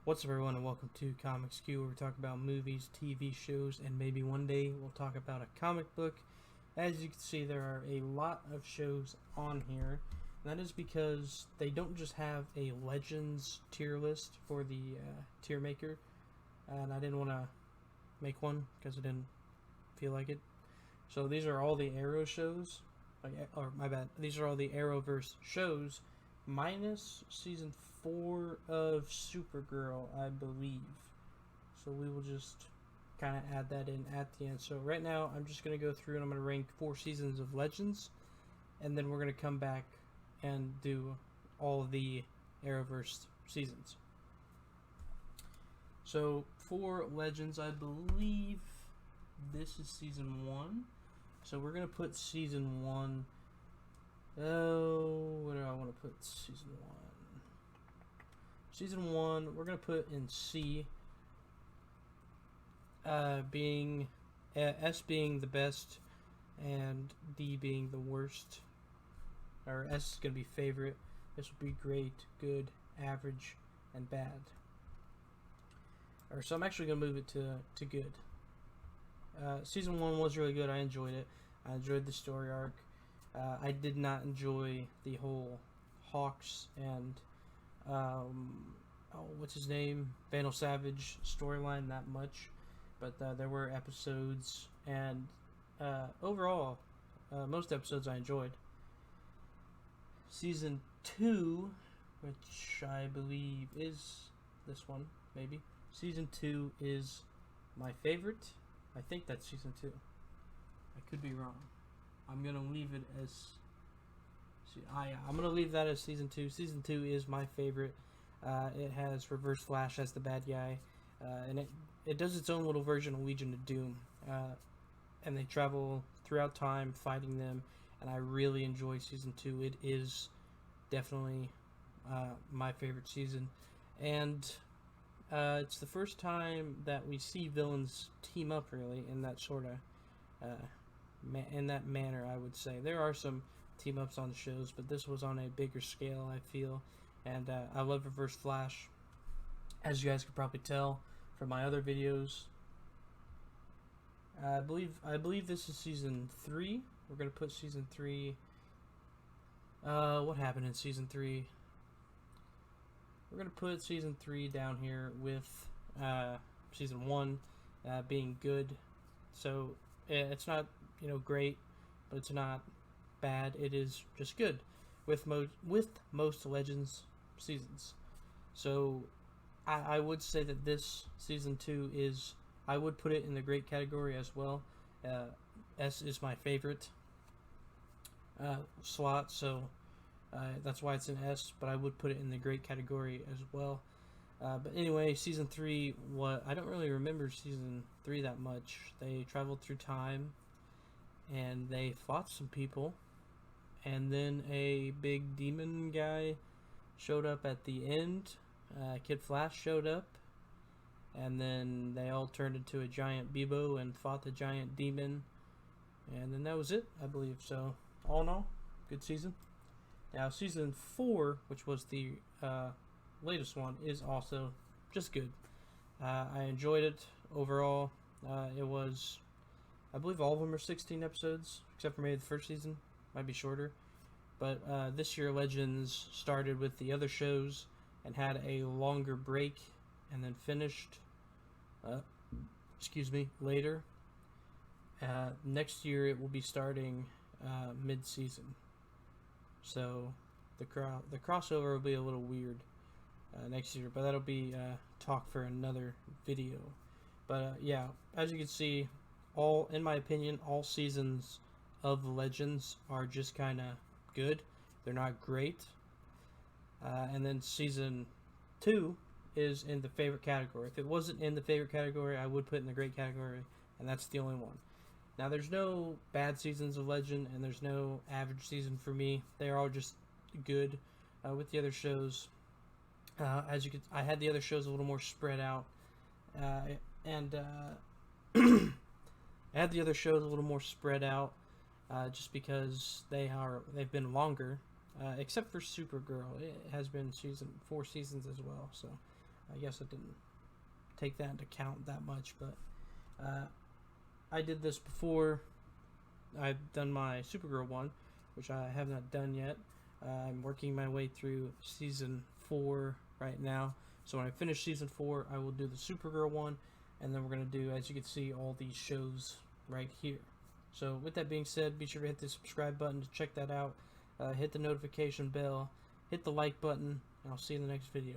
What's up, everyone, and welcome to Comics Q, where we talk about movies, TV shows, and maybe one day we'll talk about a comic book. As you can see, there are a lot of shows on here, and that is because they don't just have a Legends tier list for the tier maker, and I didn't want to make one because I didn't feel like it. So these are all the Arrow shows, or my bad, these are all the Arrowverse shows minus season 4 of Supergirl, I believe. So we will just kind of add that in at the end. So right now, I'm just going to go through and I'm going to rank 4 seasons of Legends, and then we're going to come back and do all the Arrowverse seasons. So for Legends, I believe this is season 1. So we're going to put season 1. Oh, what do I want to put season 1? Season 1, we're going to put in C, being S being the best and D being the worst. Or S is going to be favorite. This will be great, good, average, and bad. Or so I'm actually going to move it to good. Season 1 was really good. I enjoyed it. I enjoyed the story arc. I did not enjoy the whole Hawks and what's his name, Vandal Savage storyline that much, but there were episodes, and overall, most episodes I enjoyed. Season 2, which I believe is this one, maybe. Season 2 is my favorite. I think that's season 2. I could be wrong. I'm gonna leave it as. I'm gonna leave that as season 2. Season 2 is my favorite. It has Reverse Flash as the bad guy, and it does its own little version of Legion of Doom, and they travel throughout time fighting them. And I really enjoy season 2. It is definitely my favorite season, and it's the first time that we see villains team up really in that sort of. In that manner, I would say. There are some team ups on the shows, but this was on a bigger scale, I feel. And I love Reverse Flash, as you guys could probably tell from my other videos. I believe this is season 3. We're gonna put season 3. What happened in season 3? We're gonna put season 3 down here with season 1 being good. So it's not great, but it's not bad. It is just good with most Legends seasons. So I would say that this season 2 is, I would put it in the great category as well. S is my favorite slot, so that's why it's an S, but I would put it in the great category as well. But anyway, season 3, I don't really remember season 3 that much. They traveled through time, and they fought some people, and then a big demon guy showed up at the end. Kid Flash showed up, and then they all turned into a giant Bebo and fought the giant demon, and then that was it, I believe. So all in all, good season. Now season 4, which was the latest one, is also just good. I enjoyed it overall. It was, I believe all of them are 16 episodes, except for maybe the first season. Might be shorter. But this year, Legends started with the other shows and had a longer break and then finished, later. Next year, it will be starting mid-season. So the crossover will be a little weird next year, but that'll be talk for another video. But yeah, as you can see, in my opinion, all seasons of Legends are just kind of good. They're not great. And then season 2 is in the favorite category. If it wasn't in the favorite category, I would put it in the great category, and that's the only one. Now, there's no bad seasons of Legend, and there's no average season for me. They're all just good. With the other shows, as you could, I had the other shows a little more spread out, and I had the other shows a little more spread out, just because they've been longer, except for Supergirl. It has been 4 seasons as well. So I guess I didn't take that into account that much, but I did this before. I've done my Supergirl one, which I have not done yet. I'm working my way through season 4 right now. So when I finish season 4, I will do the Supergirl one, and then we're going to do, as you can see, all these shows right here. So with that being said, be sure to hit the subscribe button to check that out. Hit the notification bell, hit the like button, and I'll see you in the next video.